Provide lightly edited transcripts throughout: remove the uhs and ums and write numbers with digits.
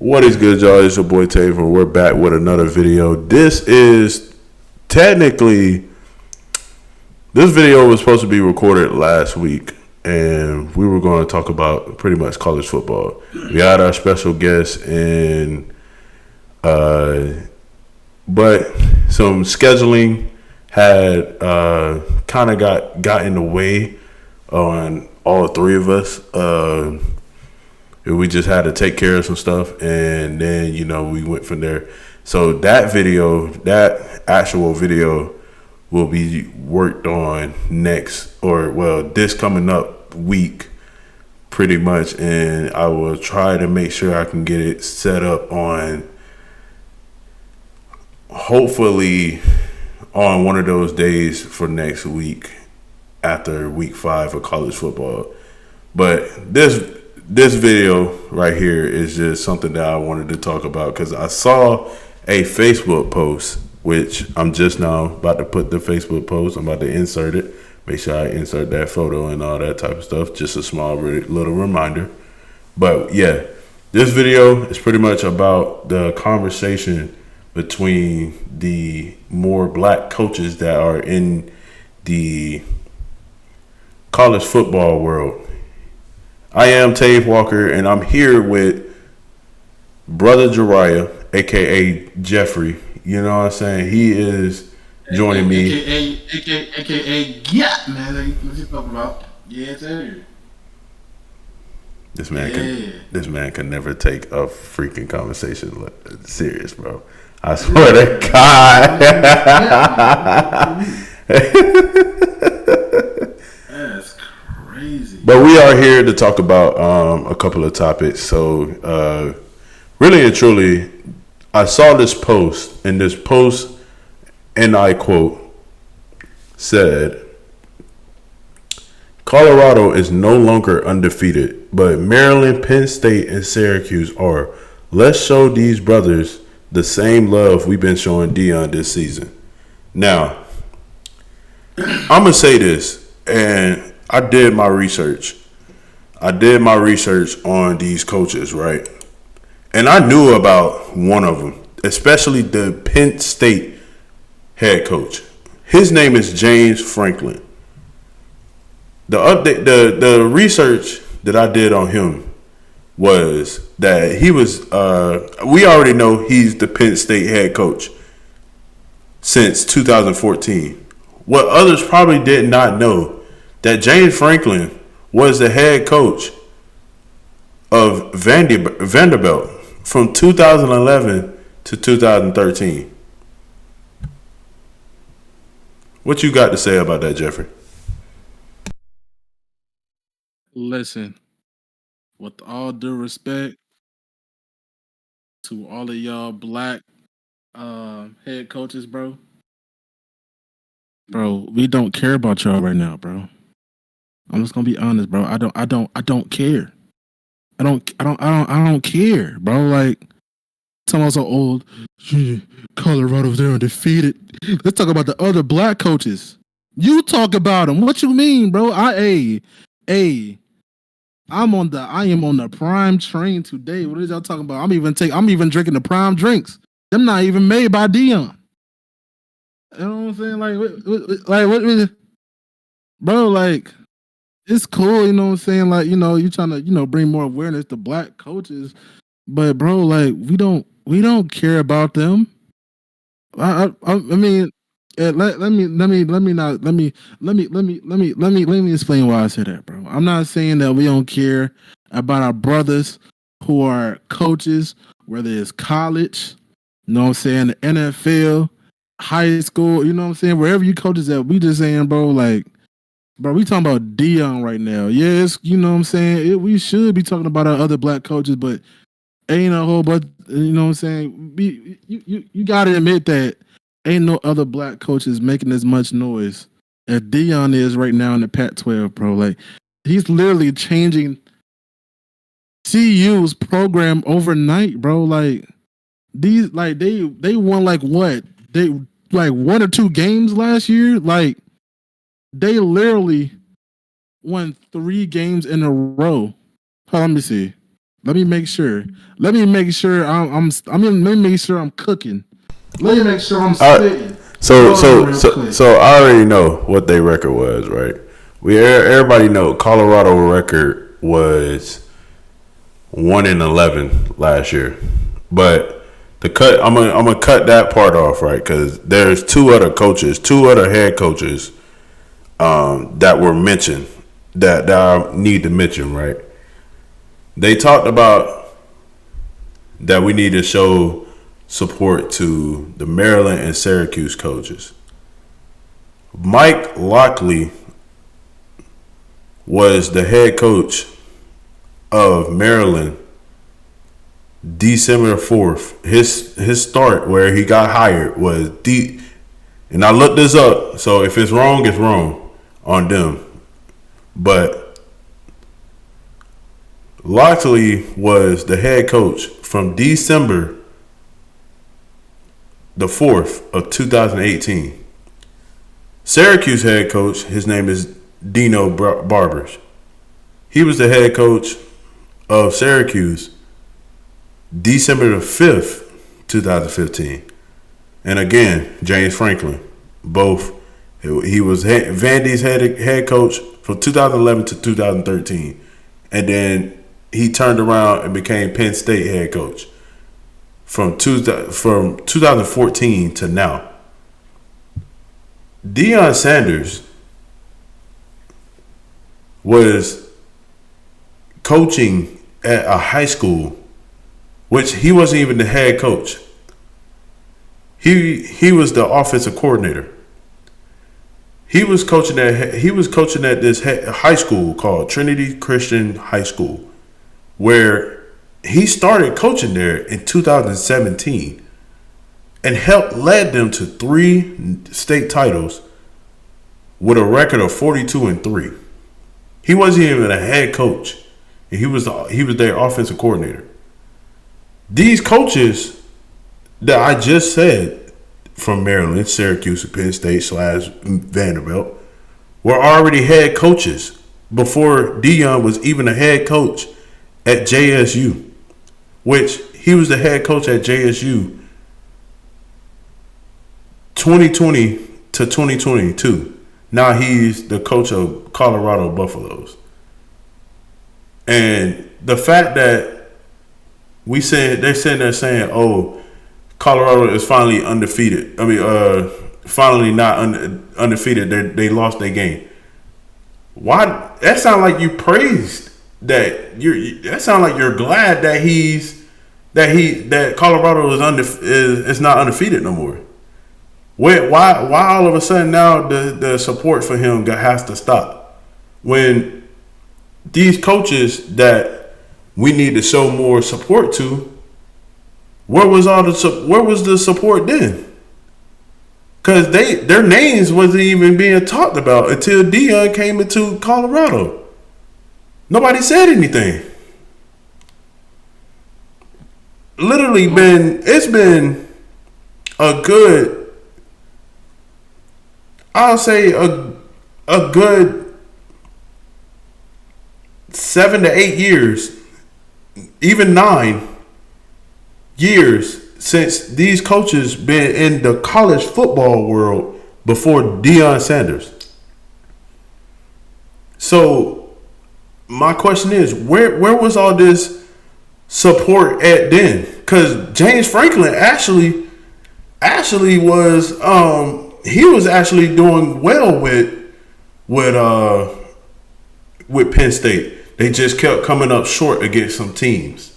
What is good, y'all? It's your boy Taver. We're back with another video. Technically, this video was supposed to be recorded last week, and we were going to talk about pretty much college football. We had our special guest, but some scheduling had kind of got in the way on all three of us. We just had to take care of some stuff, and then we went from there. So that actual video will be worked on this coming up week, pretty much, and I will try to make sure I can get it set up on, hopefully, on one of those days for next week after week 5 of college football. But this video right here is just something that I wanted to talk about because I saw a Facebook post, which I'm just now about to put the Facebook post. I'm about to insert it. Make sure I insert that photo and all that type of stuff. Just a small little reminder. But yeah, this video is pretty much about the conversation between the more black coaches that are in the college football world. I am Tave Walker, and I'm here with Brother Jariah, a.k.a. Jeffrey. You know what I'm saying? He is joining me. A.k.a. yeah, man. What you talking about? Yeah, sir. This man can never take a freaking conversation serious, bro. I swear to God. That's crazy. But we are here to talk about a couple of topics. So, really and truly, I saw this post, and I quote, said, Colorado is no longer undefeated, but Maryland, Penn State, and Syracuse are. Let's show these brothers the same love we've been showing Deion this season. Now, I'm going to say this, and I did my research. On these coaches, right? And I knew about one of them, especially the Penn State head coach. His name is James Franklin. The research that I did on him was that he was, we already know he's the Penn State head coach since 2014. What others probably did not know, that James Franklin was the head coach of Vanderbilt from 2011 to 2013. What you got to say about that, Jeffrey? Listen, with all due respect to all of y'all black head coaches, bro, we don't care about y'all right now, bro. I'm just gonna be honest, bro. I don't care. I don't care, bro. Like, someone's so old. Colorado's there undefeated. Let's talk about the other black coaches. You talk about them. What you mean, bro? I am on the prime train today. What is y'all talking about? I'm even drinking the prime drinks. Them not even made by Deion. You know what I'm saying? What, bro? Like, it's cool. You know what I'm saying? Like, you trying to bring more awareness to black coaches, but bro, like, we don't care about them. I mean, let me explain why I said that, bro. I'm not saying that we don't care about our brothers who are coaches, whether it's college, you know what I'm saying, the NFL, high school, you know what I'm saying, wherever you coaches at. We just saying, bro, like, bro, we talking about Deion right now. Yes, you know what I'm saying, we should be talking about our other black coaches, but ain't a whole bunch, you know what I'm saying? You gotta admit that ain't no other black coaches making as much noise as Deion is right now in the Pac-12, bro. Like, he's literally changing CU's program overnight, bro. Like, these, like, they won like what? They like 1 or 2 games last year. Like, they literally won 3 games in a row. Let me see. Let me make sure. Let me make sure let me make sure I'm cooking. Let me make sure I'm All right. spitting. So Hold on so real so quick. so I already know what their record was, right? Everybody know Colorado record was 1-11 last year, but I'm gonna cut that part off, right? Because there's two other head coaches that were mentioned that I need to mention, right? They talked about that we need to show support to the Maryland and Syracuse coaches. Mike Lockley was the head coach of Maryland December 4th. His start where he got hired was and I looked this up, so if it's wrong on them. But Lockley was the head coach from December the 4th of 2018. Syracuse head coach, his name is Dino Barbers. He was the head coach of Syracuse December the 5th, 2015. And again, James Franklin. Both. He was Vandy's head coach from 2011 to 2013. And then he turned around and became Penn State head coach from 2014 to now. Deion Sanders was coaching at a high school, which he wasn't even the head coach. He was the offensive coordinator. He was coaching at this high school called Trinity Christian High School, where he started coaching there in 2017 and led them to 3 state titles with a record of 42-3. He wasn't even a head coach. He was their offensive coordinator. These coaches that I just said from Maryland, Syracuse, Penn State / Vanderbilt were already head coaches before Deion was even a head coach at JSU, which he was the head coach at JSU 2020 to 2022. Now he's the coach of Colorado Buffaloes. And the fact that they're sitting there saying, "Oh, Colorado is finally undefeated." Finally not undefeated. They lost their game. Why? That sounds like you praised that. That sounds like you're glad that Colorado is not undefeated no more. Why all of a sudden now the support for him has to stop when these coaches that we need to show more support to, where was the support then? Because their names wasn't even being talked about until Deion came into Colorado. Nobody said anything. Literally it's been a good, I'll say a good 7 to 8 years, even 9 years since these coaches been in the college football world before Deion Sanders. So my question is, where was all this support at then? Because James Franklin actually was he was actually doing well with Penn State. They just kept coming up short against some teams.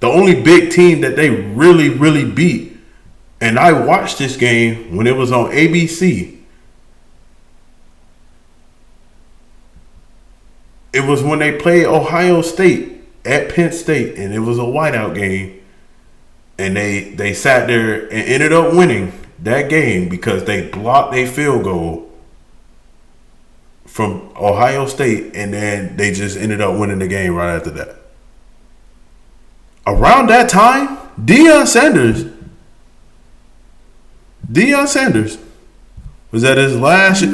The only big team that they really, really beat, and I watched this game when it was on ABC. It was when they played Ohio State at Penn State, and it was a whiteout game. And they sat there and ended up winning that game because they blocked a field goal from Ohio State, and then they just ended up winning the game right after that. Around that time, Deion Sanders was at his last,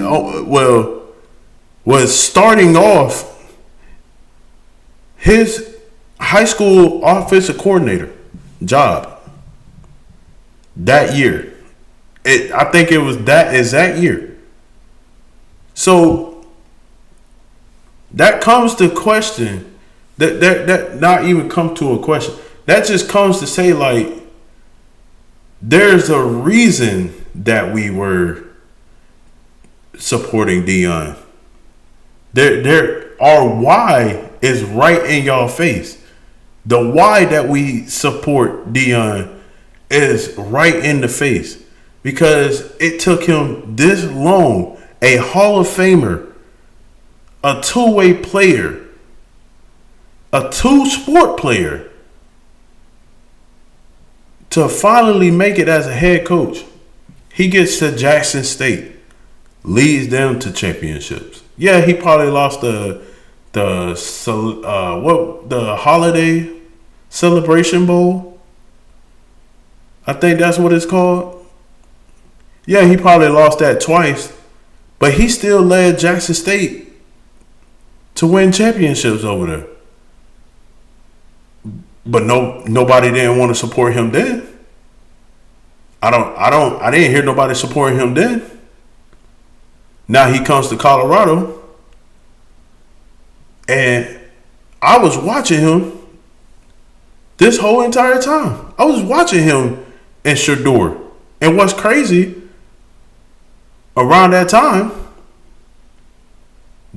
was starting off his, high school offensive coordinator job that year. I think it was that exact year. So that comes to question. That not even come to a question. That just comes to say, like, there's a reason that we were supporting Deion. Our why is right in y'all face. The why that we support Deion is right in the face, because it took him this long, a Hall of Famer, a two-way player, a two-sport player, to finally make it as a head coach. He gets to Jackson State, leads them to championships. Yeah, he probably lost the holiday celebration bowl. I think that's what it's called. Yeah, he probably lost that twice, but he still led Jackson State to win championships over there. But nobody didn't want to support him then. I didn't hear nobody supporting him then. Now he comes to Colorado, and I was watching him this whole entire time. I was watching him in Shador. And what's crazy, around that time,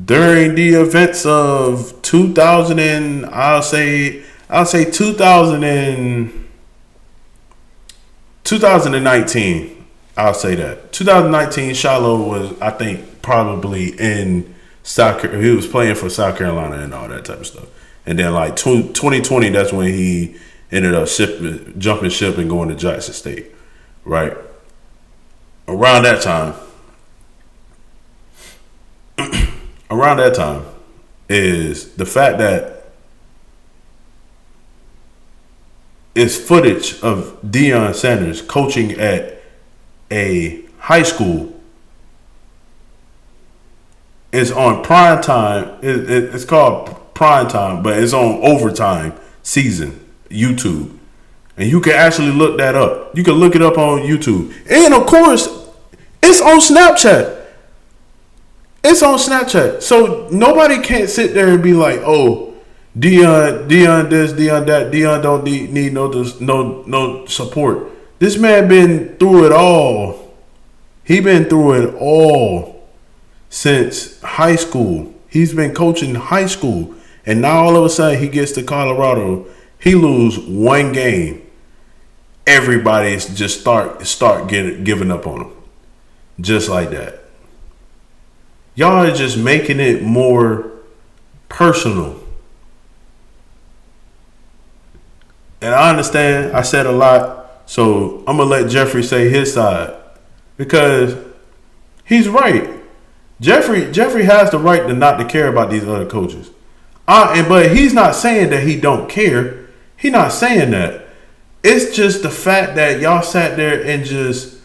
during the events of 2000 and I'll say 2019. I'll say that 2019. Shiloh was, I think, probably in South Carolina. He was playing for South Carolina and all that type of stuff. And then like 2020, that's when he ended up jumping ship and going to Jackson State. Right around that time. Around that time is the fact that it's footage of Deion Sanders coaching at a high school. It's on prime time. It's called prime time, but it's on overtime season, YouTube. And you can actually look that up. You can look it up on YouTube. And of course, it's on Snapchat. It's on Snapchat. So nobody can't sit there and be like, oh, Deion this, Deion that. Deion don't need no support. This man been through it all. He been through it all since high school. He's been coaching high school, and now all of a sudden he gets to Colorado. He lose one game. Everybody's just start giving up on him, just like that. Y'all are just making it more personal. And I understand I said a lot, so I'm going to let Jeffrey say his side, because he's right. Jeffrey has the right to not to care about these other coaches. But he's not saying that he don't care. He's not saying that. It's just the fact that y'all sat there and just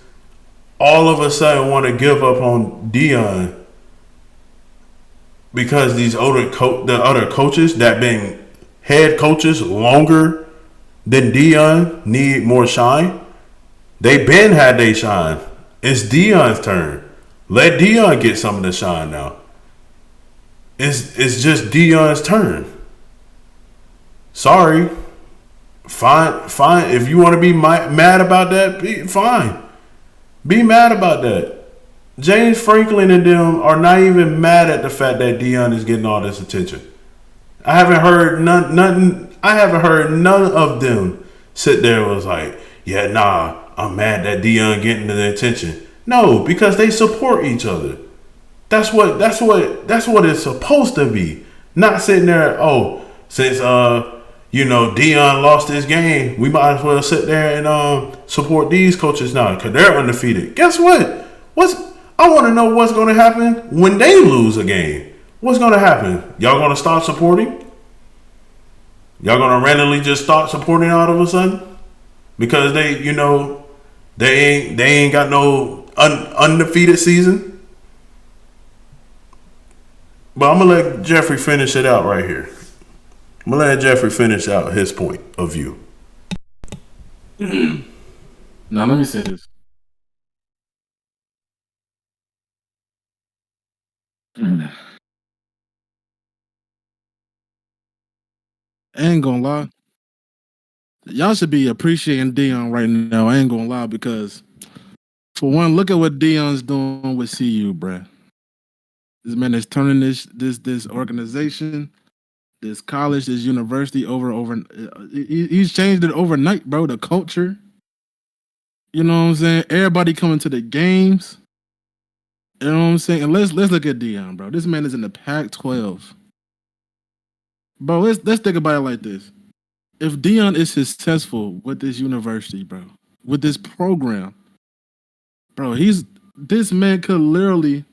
all of a sudden want to give up on Deion because these the other coaches that been head coaches longer than Deion need more shine. They been had they shine. It's Deion's turn. Let Deion get some of the shine now. It's just Deion's turn. Sorry. Fine. If you want to be mad about that, fine. Be mad about that. James Franklin and them are not even mad at the fact that Deion is getting all this attention. I haven't heard none of them sit there and was like, yeah, nah, I'm mad that Deion getting the attention. No, because they support each other. That's what it's supposed to be. Not sitting there, since Deion lost this game, we might as well sit there and support these coaches now because they're undefeated. Guess what? I want to know what's going to happen when they lose a game. What's going to happen? Y'all going to stop supporting? Y'all going to randomly just start supporting all of a sudden? Because they ain't got no undefeated season? But I'm going to let Jeffrey finish it out right here. I'm I'm gonna let Jeffrey finish out his point of view. Now let me say this. I ain't gonna lie. Y'all should be appreciating Dion right now. I ain't gonna lie, because for one, look at what Dion's doing with CU, bruh. This man is turning this organization, this college, this university over. He's changed it overnight, bro. The culture. You know what I'm saying? Everybody coming to the games. You know what I'm saying? And let's look at Dion, bro. This man is in the Pac-12. Bro, let's think about it like this. If Dion is successful with this university, bro, with this program, bro, this man could literally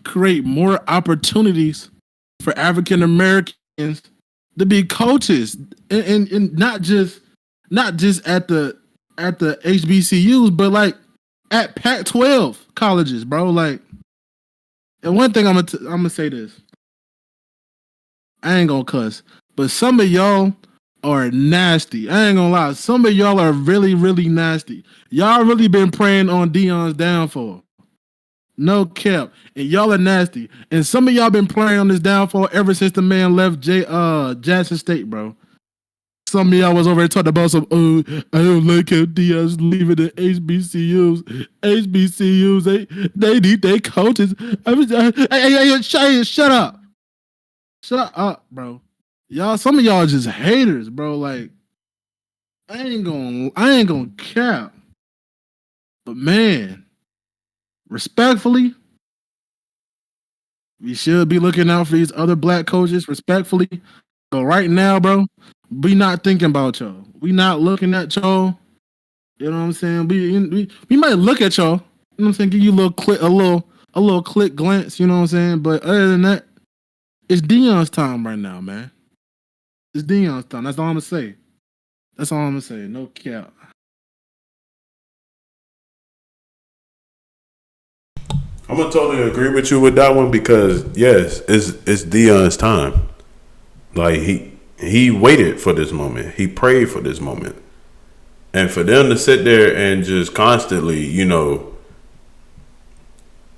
create more opportunities for African Americans to be coaches, and not just at the HBCUs, but like at Pac-12 colleges, bro. Like, and one thing I'm gonna say this. I ain't gonna cuss, but some of y'all are nasty. I ain't gonna lie. Some of y'all are really, really nasty. Y'all really been preying on Dion's downfall. No cap. And y'all are nasty. And some of y'all been preying on this downfall ever since the man left Jackson State, bro. Some of y'all was over here talking about some, I don't like how Dion's leaving the HBCUs. HBCUs, they need their coaches. Hey, shut up. Shut up, bro. Some of y'all are just haters, bro. Like, I ain't gonna cap. But man, respectfully, we should be looking out for these other black coaches, respectfully. But right now, bro, we not thinking about y'all. We not looking at y'all. You know what I'm saying? We might look at y'all. You know what I'm saying? Give you a little click glance. You know what I'm saying? But other than that, it's Dion's time right now, man. It's Dion's time. That's all I'm gonna say. No cap. I'm gonna totally agree with you with that one, because yes, it's Dion's time. Like he waited for this moment. He prayed for this moment. And for them to sit there and just constantly,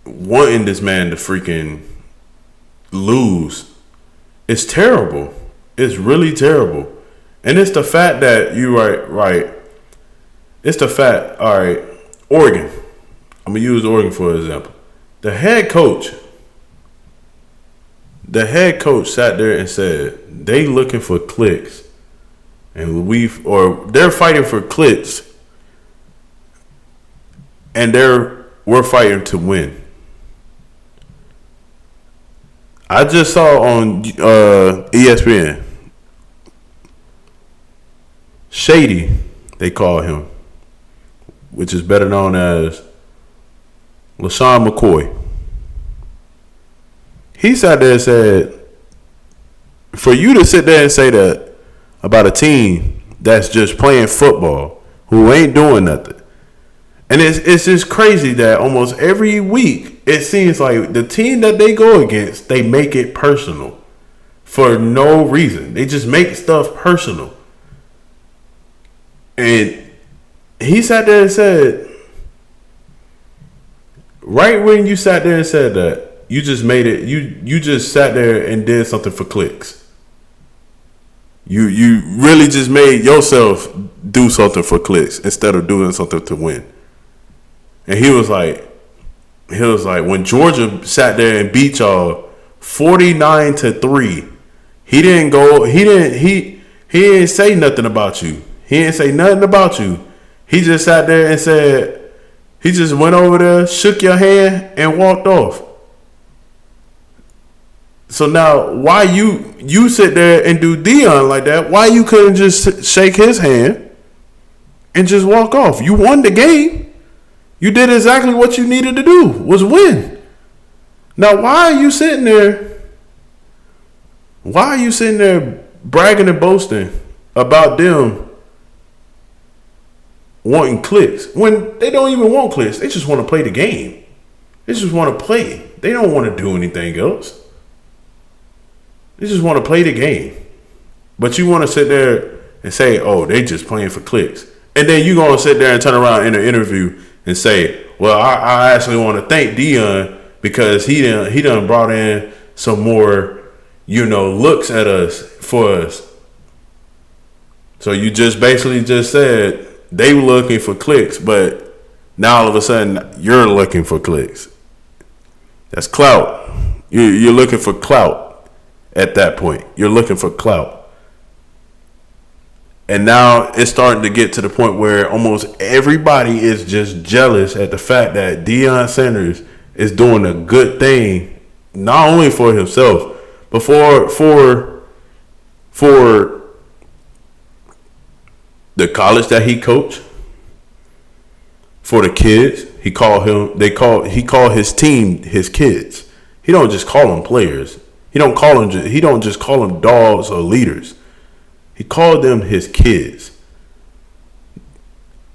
wanting this man to freaking lose, it's terrible. It's really terrible. And it's the fact that right. It's the fact, all right, Oregon. I'm gonna use Oregon for example. The head coach sat there and said they looking for clicks, and they're fighting for clicks, and we're fighting to win. I just saw on ESPN, Shady, they call him, which is better known as LaShawn McCoy. He sat there and said, for you to sit there and say that about a team that's just playing football, who ain't doing nothing. And it's just crazy that almost every week it seems like the team that they go against, they make it personal for no reason. They just make stuff personal. And he sat there and said, right when you sat there and said that, you just made it, you just sat there and did something for clicks. You really just made yourself do something for clicks instead of doing something to win. And he was like, when Georgia sat there and beat y'all 49-3, he didn't say nothing about you. He didn't say nothing about you. He just sat there and said, he just went over there, shook your hand, and walked off. So now, why you sit there and do Dion like that? Why you couldn't just shake his hand and just walk off? You won the game. You did exactly what you needed to do, was win. Now, why are you sitting there? Why are you sitting there bragging and boasting about them wanting clicks when they don't even want clicks? They just want to play the game. They just want to play. They don't want to do anything else. They just want to play the game. But you want to sit there and say, "Oh, they just playing for clicks," and then you gonna sit there and turn around in an interview and say, "Well, I actually want to thank Deion because he done brought in some more, looks at us for us." So you just basically just said they were looking for clicks, but now all of a sudden you're looking for clicks. That's clout. You're looking for clout at that point. You're looking for clout. And now it's starting to get to the point where almost everybody is just jealous at the fact that Deion Sanders is doing a good thing, not only for himself, but for the college that he coached, for the kids. He called his team his kids. He don't just call them players. He don't just call them dogs or leaders. He called them his kids.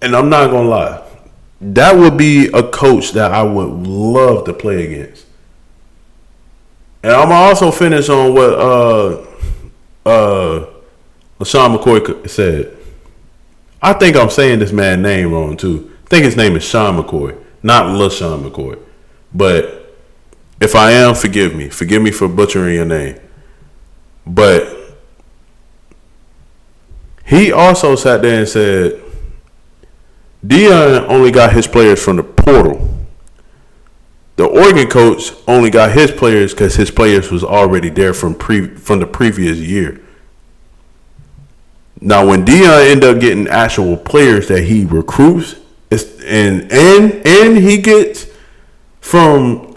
And I'm not going to lie. That would be a coach that I would love to play against. And I'm also finish on what LaShawn McCoy said. I think I'm saying this man's name wrong too. I think his name is Sean McCoy, not LaShawn McCoy. But if I am, forgive me. Forgive me for butchering your name. But he also sat there and said, Deion only got his players from the portal. The Oregon coach only got his players because his players was already there from the previous year. Now, when Deion ended up getting actual players that he recruits, and he gets from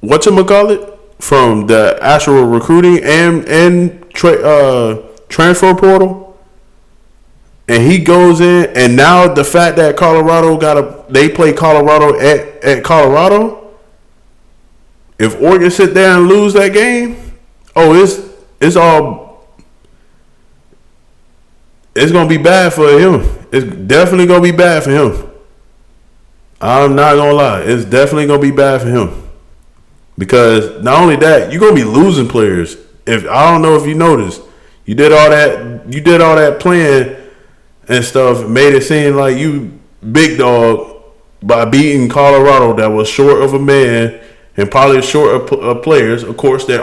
whatchamacallit, from the actual recruiting and transfer portal, and he goes in, and now the fact that they play Colorado at Colorado. If Oregon sit there and lose that game, it's gonna be bad for him. It's definitely gonna be bad for him. I'm not gonna lie, it's definitely gonna be bad for him. Because not only that, you're gonna be losing players. I don't know if you noticed, you did all that playing and stuff, made it seem like you big dog by beating Colorado that was short of a man and probably short of players. Of course, the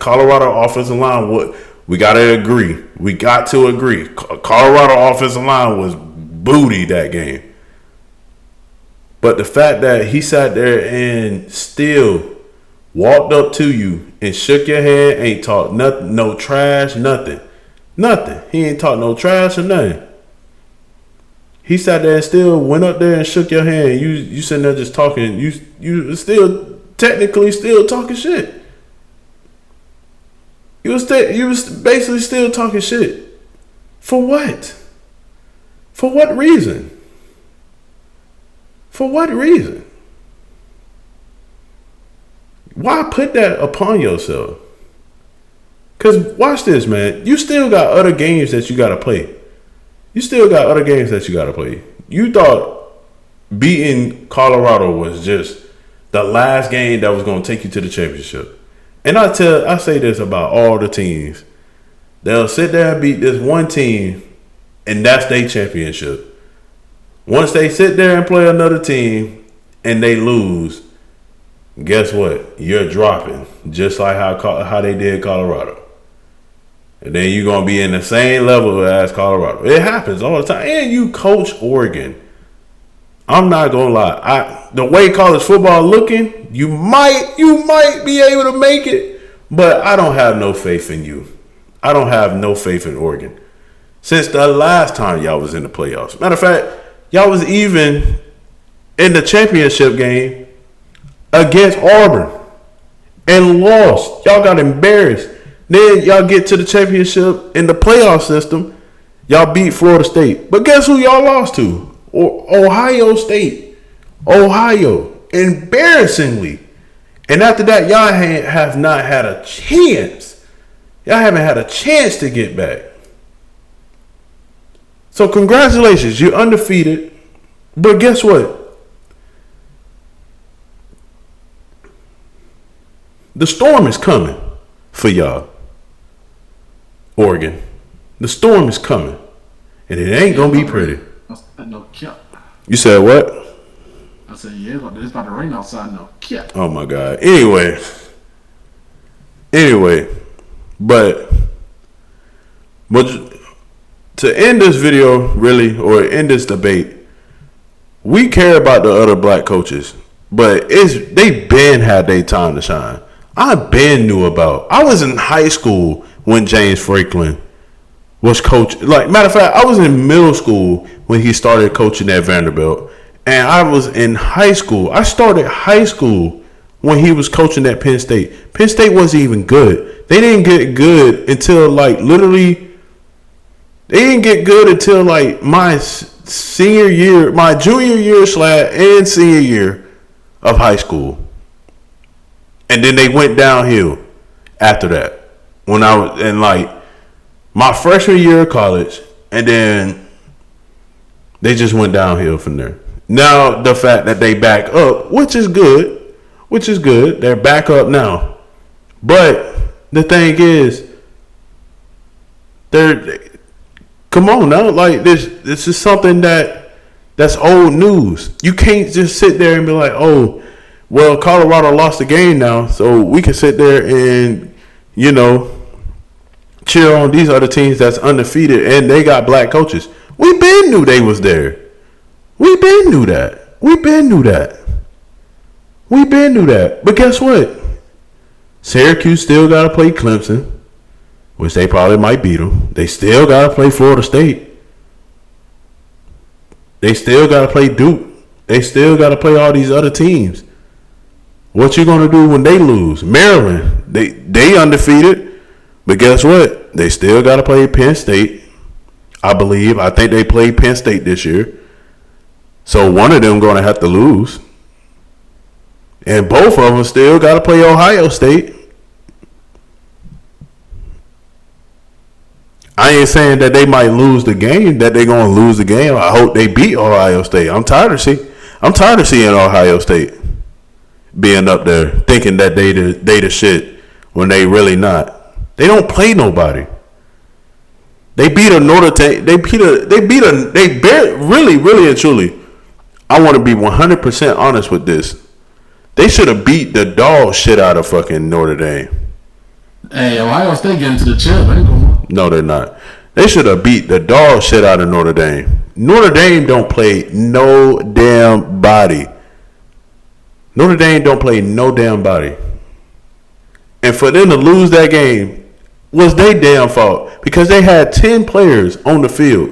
Colorado offensive line, we gotta agree. We got to agree. Colorado offensive line was booty that game. But the fact that he sat there and still walked up to you and shook your hand, ain't talked nothing, no trash, nothing. Nothing. He ain't talked no trash or nothing. He sat there and still went up there and shook your hand. You sitting there just talking. You still technically still talking shit. You was basically still talking shit. For what? For what reason? For what reason? Why put that upon yourself? Because watch this, man. You still got other games that you got to play. You thought beating Colorado was just the last game that was going to take you to the championship. And I say this about all the teams. They'll sit there and beat this one team, and that's their championship. Once they sit there and play another team and they lose, guess what? You're dropping, just like how they did Colorado. And then you're going to be in the same level as Colorado. It happens all the time. And you coach Oregon. I'm not going to lie. The way college football looking, you might be able to make it, but I don't have no faith in you. I don't have no faith in Oregon. Since the last time y'all was in the playoffs. Matter of fact, y'all was even in the championship game against Auburn and lost. Y'all got embarrassed. Then y'all get to the championship in the playoff system. Y'all beat Florida State. But guess who y'all lost to? Ohio State. Ohio. Embarrassingly. And after that, y'all have not had a chance. Y'all haven't had a chance to get back. So congratulations. You're undefeated. But guess what? The storm is coming for y'all. Oregon. The storm is coming. And it ain't going to be pretty. You said what? I said, yeah, it's about to rain outside now. Oh, my God. Anyway. But to end this video, really, or end this debate, we care about the other black coaches. But they been had their time to shine. I was in high school when James Franklin was coach. Like, matter of fact, I was in middle school when he started coaching at Vanderbilt. And I was in high school. I started high school when he was coaching at Penn State. Penn State wasn't even good. They didn't get good until like literally. They didn't get good until like my senior year, my junior year and senior year of high school. And then they went downhill after that. When I was in like my freshman year of college, and then they just went downhill from there. Now the fact that they back up, which is good, they're back up now. But the thing is, come on now, like this is something that's old news. You can't just sit there and be like, oh, well, Colorado lost the game now, so we can sit there and, cheer on these other teams that's undefeated and they got black coaches. We been knew they was there. We been knew that. But guess what? Syracuse still got to play Clemson, which they probably might beat them. They still got to play Florida State. They still got to play Duke. They still got to play all these other teams. What you going to do when they lose? Maryland, they undefeated. But guess what? They still got to play Penn State. I think they played Penn State this year. So one of them going to have to lose. And both of them still got to play Ohio State. I ain't saying that they might lose the game, that they're going to lose the game. I hope they beat Ohio State. I'm tired of seeing Ohio State being up there thinking that they the shit when they really not. They don't play nobody. They beat a Notre Dame. Really and truly. I want to be 100% honest with this. They should have beat the dog shit out of fucking Notre Dame. Hey, Ohio State getting to the chip. No, they're not. They should have beat the dog shit out of Notre Dame. Notre Dame don't play no damn body. Notre Dame don't play no damn body. And for them to lose that game was their damn fault because they had 10 players on the field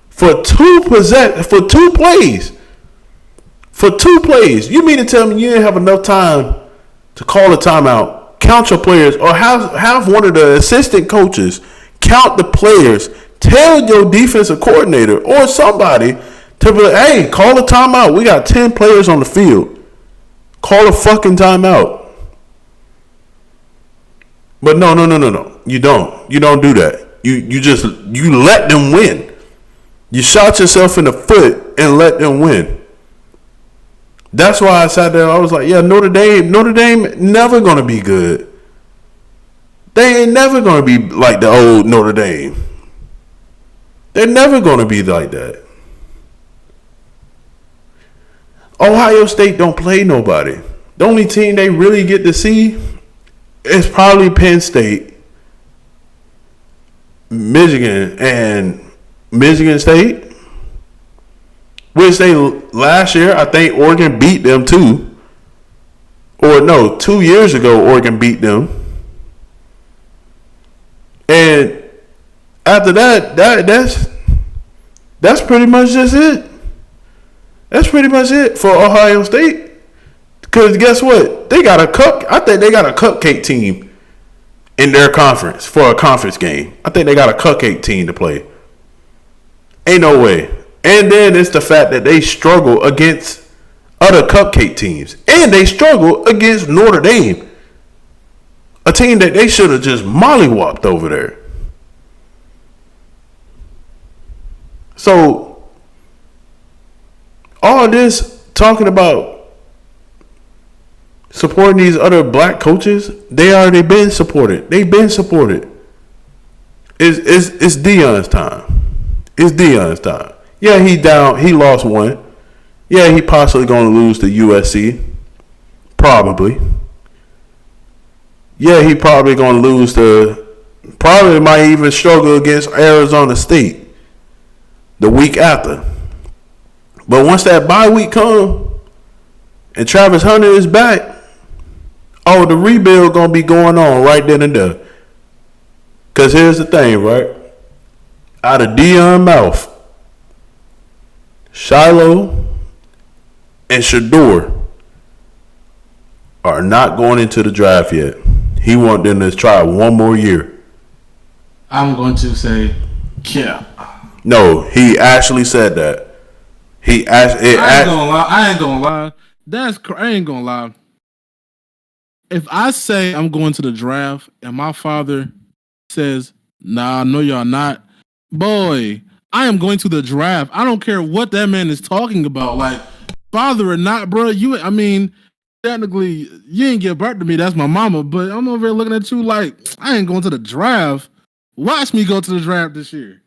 for two plays. For 2 plays. You mean to tell me you didn't have enough time to call a timeout, count your players, or have one of the assistant coaches count the players, tell your defensive coordinator or somebody to be like, hey, call a timeout. We got 10 players on the field. Call a fucking timeout. But no. You don't. You don't do that. You let them win. You shot yourself in the foot and let them win. That's why I sat there. I was like, yeah, Notre Dame never going to be good. They ain't never going to be like the old Notre Dame. They're never going to be like that. Ohio State don't play nobody. The only team they really get to see is probably Penn State, Michigan, and Michigan State. Which they last year, I think Oregon beat them too. Or no, 2 years ago Oregon beat them. And after that's pretty much just it. That's pretty much it for Ohio State. Because guess what? I think they got a cupcake team in their conference for a conference game. I think they got a cupcake team to play. Ain't no way. And then it's the fact that they struggle against other cupcake teams. And they struggle against Notre Dame. A team that they should have just mollywopped over there. So, all this talking about supporting these other black coaches. They already been supported. They've been supported. It's Deion's time. It's Deion's time. Yeah, he down. He lost one. Yeah, he possibly going to lose to USC. Probably. Yeah, he probably going to lose to. Probably might even struggle against Arizona State the week after. But once that bye week come and Travis Hunter is back, oh, the rebuild going to be going on right then and there. Because here's the thing, right? Out of Deion's mouth, Shiloh and Shador are not going into the draft yet. He wants them to try one more year. I'm going to say, yeah. No, he actually said that. I ain't gonna lie. I ain't gonna lie. If I say I'm going to the draft and my father says, "Nah, no, y'all not," boy, I am going to the draft. I don't care what that man is talking about. Like, father or not, bro. Technically, you ain't give birth to me. That's my mama. But I'm over here looking at you like, I ain't going to the draft. Watch me go to the draft this year.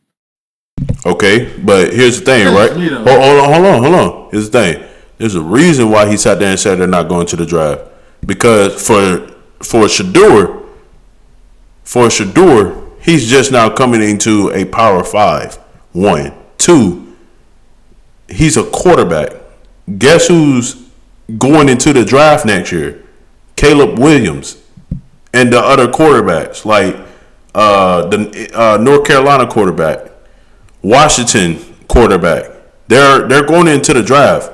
Okay, but here's the thing, right? Hold on. Here's the thing. There's a reason why he sat there and said they're not going to the draft. Because for Shador, he's just now coming into a Power 5. 1. 2, he's a quarterback. Guess who's going into the draft next year? Caleb Williams and the other quarterbacks, like the North Carolina quarterback, Washington quarterback. They're going into the draft.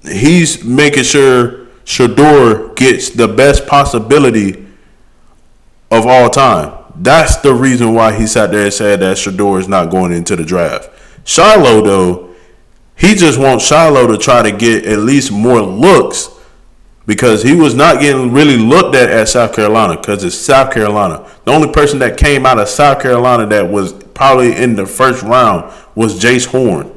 He's making sure Shador gets the best possibility of all time. That's the reason why he sat there and said that Shador is not going into the draft. Shiloh, though, he just wants Shiloh to try to get at least more looks because he was not getting really looked at South Carolina because it's South Carolina. The only person that came out of South Carolina that was probably in the first round was Jace Horn.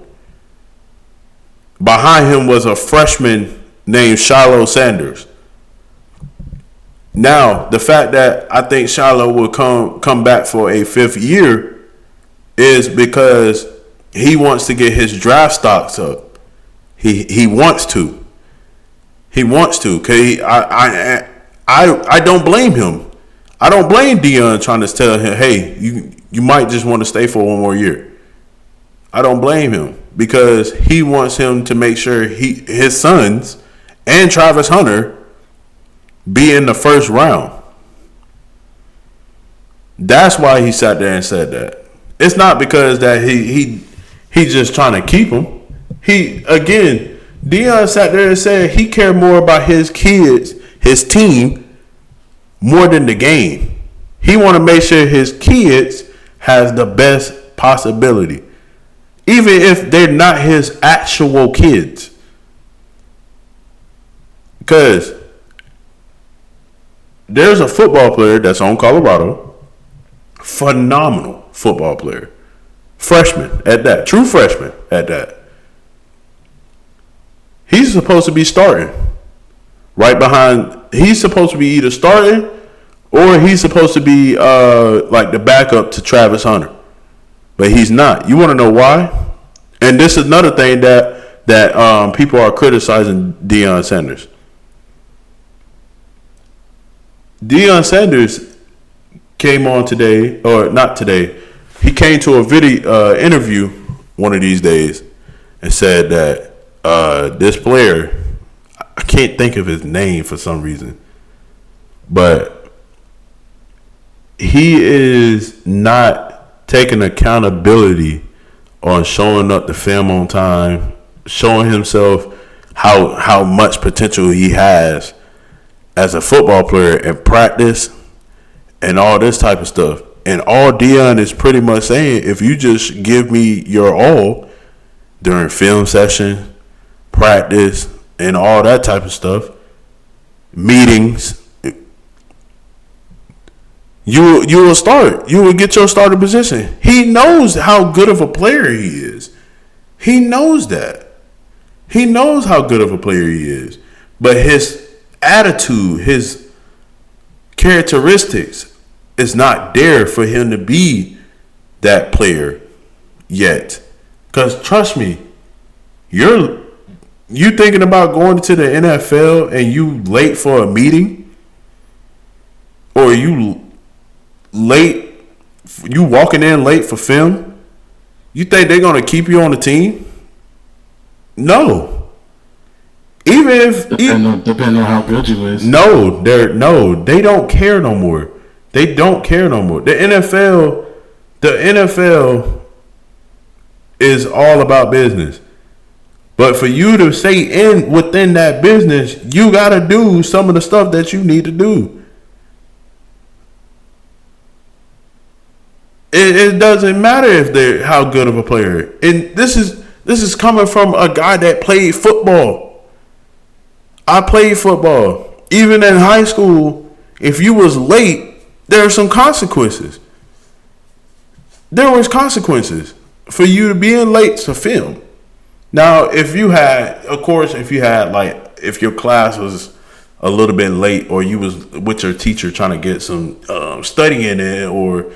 Behind him was a freshman named Shiloh Sanders. Now, the fact that I think Shiloh will come back for a 5th year is because he wants to get his draft stocks up. He wants to. He wants to. Okay, I don't blame him. I don't blame Deion trying to tell him, hey, you might just want to stay for one more year. I don't blame him because he wants him to make sure his sons and Travis Hunter be in the first round. That's why he sat there and said that. It's not because that he just trying to keep him. Deion sat there and said he cared more about his kids, his team, more than the game. He want to make sure his kids has the best possibility, even if they're not his actual kids. Because there's a football player that's on Colorado, phenomenal football player, freshman at that, true freshman at that. He's supposed to be starting right behind. He's supposed to be either starting or he's supposed to be like the backup to Travis Hunter, but he's not. You want to know why? And this is another thing that people are criticizing Deion Sanders. Deion Sanders came on today, or not today. He came to a video interview one of these days and said that this player, I can't think of his name for some reason, but he is not taking accountability on showing up to film on time, showing himself how much potential he has as a football player in practice and all this type of stuff. And all Deion is pretty much saying, if you just give me your all during film session, practice, and all that type of stuff, meetings, you will start. You will get your starting position. He knows how good of a player he is. He knows that. He knows how good of a player he is. But his attitude, his characteristics is not there for him to be that player yet. Because trust me, you thinking about going to the NFL and you late for a meeting, or you walking in late for film, you think they're gonna keep you on the team? No. Even if depending on how good you is. No, they don't care no more. They don't care no more. The NFL is all about business. But for you to stay within that business, you gotta do some of the stuff that you need to do. It doesn't matter if they're how good of a player. And this is coming from a guy that played football. I played football. Even in high school, if you was late, there are some consequences. There was consequences for you to being late to film. Now, if your class was a little bit late, or you was with your teacher trying to get some studying in, or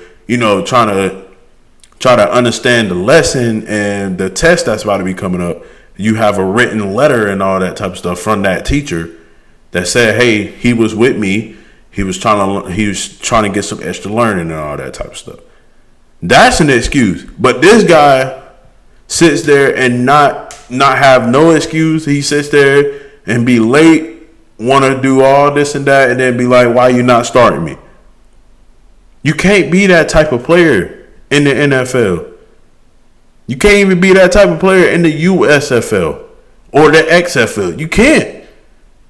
trying to understand the lesson and the test that's about to be coming up, you have a written letter and all that type of stuff from that teacher that said, hey, he was with me. He was trying to get some extra learning and all that type of stuff. That's an excuse. But this guy sits there and not have no excuse. He sits there and be late, want to do all this and that, and then be like, why you not starting me? You can't be that type of player in the NFL. You can't even be that type of player in the USFL or the XFL. You can't.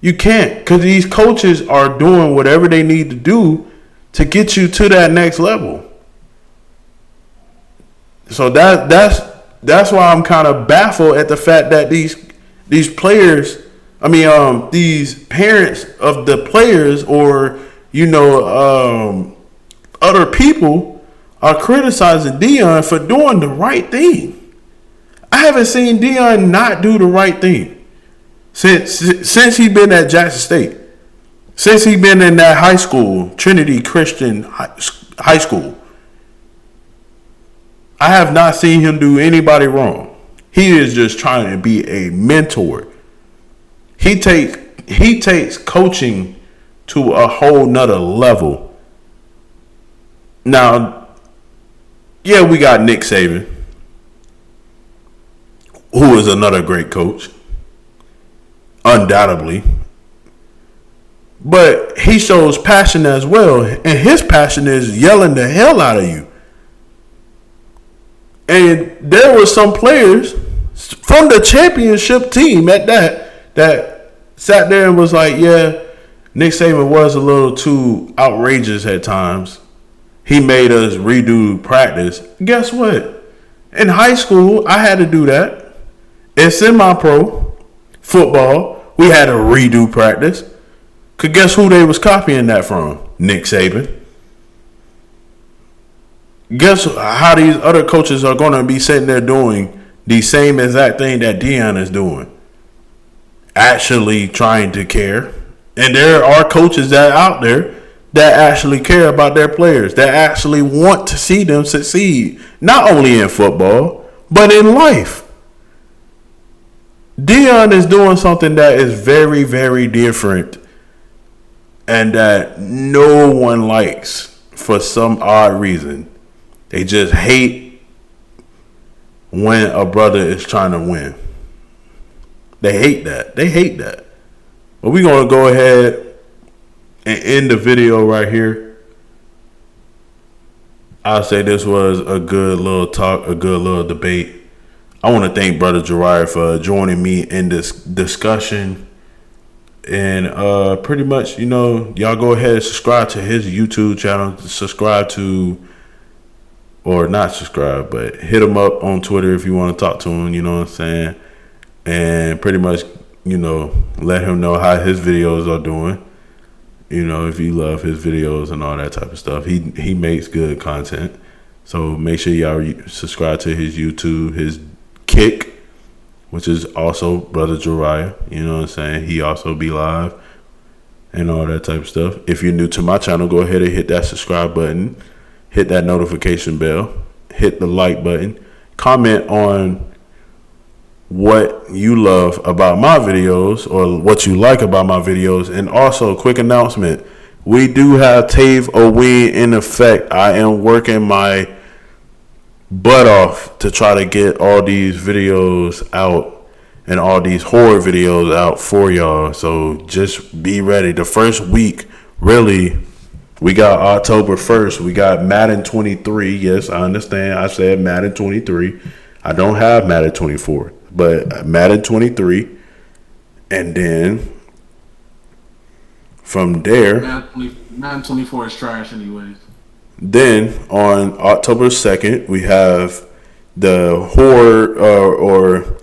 Because these coaches are doing whatever they need to do to get you to that next level. So that's why I'm kind of baffled at the fact that these players, these parents of the players, or other people are criticizing Deion for doing the right thing. I haven't seen Deion not do the right thing since he been at Jackson State. Since he been in that high school, Trinity Christian High School. I have not seen him do anybody wrong. He is just trying to be a mentor. He takes coaching to a whole nother level. Now, yeah, we got Nick Saban, who is another great coach, undoubtedly. But he shows passion as well, and his passion is yelling the hell out of you. And there were some players from the championship team at that sat there and was like, yeah, Nick Saban was a little too outrageous at times. He made us redo practice. Guess what? In high school, I had to do that. In semi-pro football, we had to redo practice. Because guess who they was copying that from? Nick Saban. Guess how these other coaches are going to be sitting there doing the same exact thing that Deion is doing. Actually trying to care. And there are coaches that are out there that actually care about their players, that actually want to see them succeed, not only in football, but in life. Deion is doing something that is very, very different and that no one likes for some odd reason. They just hate when a brother is trying to win. They hate that. But we're going to go ahead and end the video right here. I'll say this was a good little talk, a good little debate. I want to thank Brother Jariah for joining me in this discussion. And pretty much, y'all go ahead and subscribe to his YouTube channel. Or not subscribe, but hit him up on Twitter if you want to talk to him, you know what I'm saying? And pretty much, let him know how his videos are doing. If you love his videos and all that type of stuff. He makes good content. So make sure y'all subscribe to his YouTube, his Kick, which is also Brother Jariah. You know what I'm saying? He also be live. and all that type of stuff. If you're new to my channel, go ahead and hit that subscribe button, hit that notification bell, hit the like button, comment on what you love about my videos or what you like about my videos. And also, quick announcement, we do have TAVE Aween in effect. I am working my butt off to try to get all these videos out and all these horror videos out for y'all. So just be ready. The first week, really, we got October 1st. We got Madden 23. Yes, I understand. I said Madden 23. I don't have Madden 24, but Madden 23. And then from there, Madden 24 is trash anyways. Then on October 2nd, we have the horror or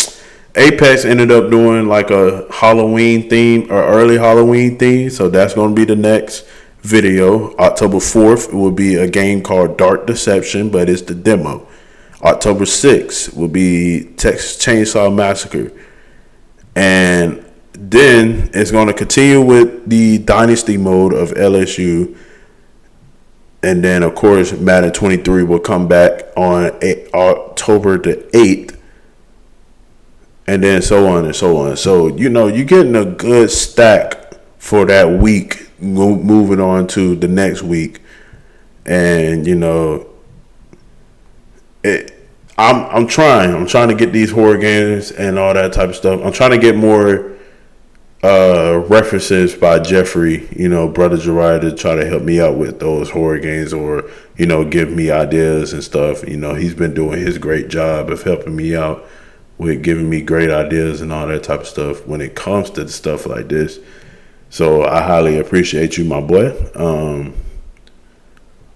Apex ended up doing like a Halloween theme or early Halloween theme. So that's going to be the next video. October 4th will be a game called Dark Deception, but it's the demo. October 6th will be Texas Chainsaw Massacre. And then it's going to continue with the Dynasty mode of LSU. And then, of course, Madden 23 will come back on October the 8th. And then so on and so on. So, you're getting a good stack for that week, moving on to the next week. And, I'm trying to get these horror games and all that type of stuff. I'm trying to get more references by Jeffrey, brother Gerard, to try to help me out with those horror games or, give me ideas and stuff. He's been doing his great job of helping me out with giving me great ideas and all that type of stuff when it comes to stuff like this. So I highly appreciate you, my boy.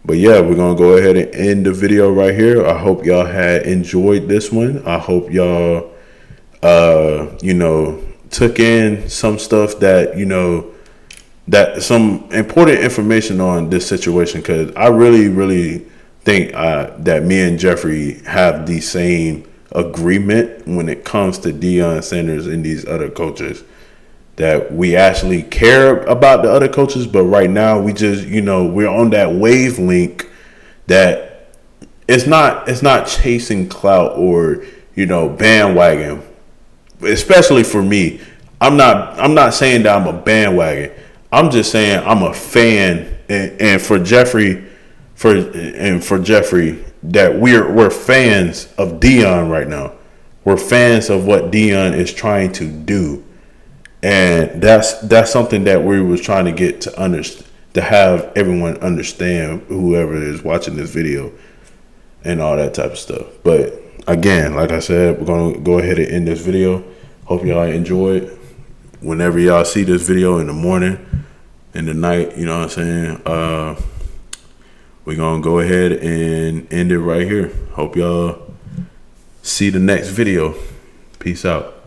But yeah, we're going to go ahead and end the video right here. I hope y'all had enjoyed this one. I hope y'all, took in some stuff that, that some important information on this situation. Because I really, really think that me and Jeffrey have the same agreement when it comes to Deion Sanders and these other coaches. That we actually care about the other coaches, but right now we just, we're on that wavelength that it's not chasing clout or, bandwagon. Especially for me, I'm not saying that I'm a bandwagon. I'm just saying I'm a fan, and for Jeffrey, that we're fans of Deion right now. We're fans of what Deion is trying to do. And that's something that we was trying to get to understand, to have everyone understand, whoever is watching this video and all that type of stuff. But again, like I said, we're going to go ahead and end this video. Hope y'all enjoyed. Whenever y'all see this video in the morning, in the night, you know what I'm saying? We're going to go ahead and end it right here. Hope y'all see the next video. Peace out.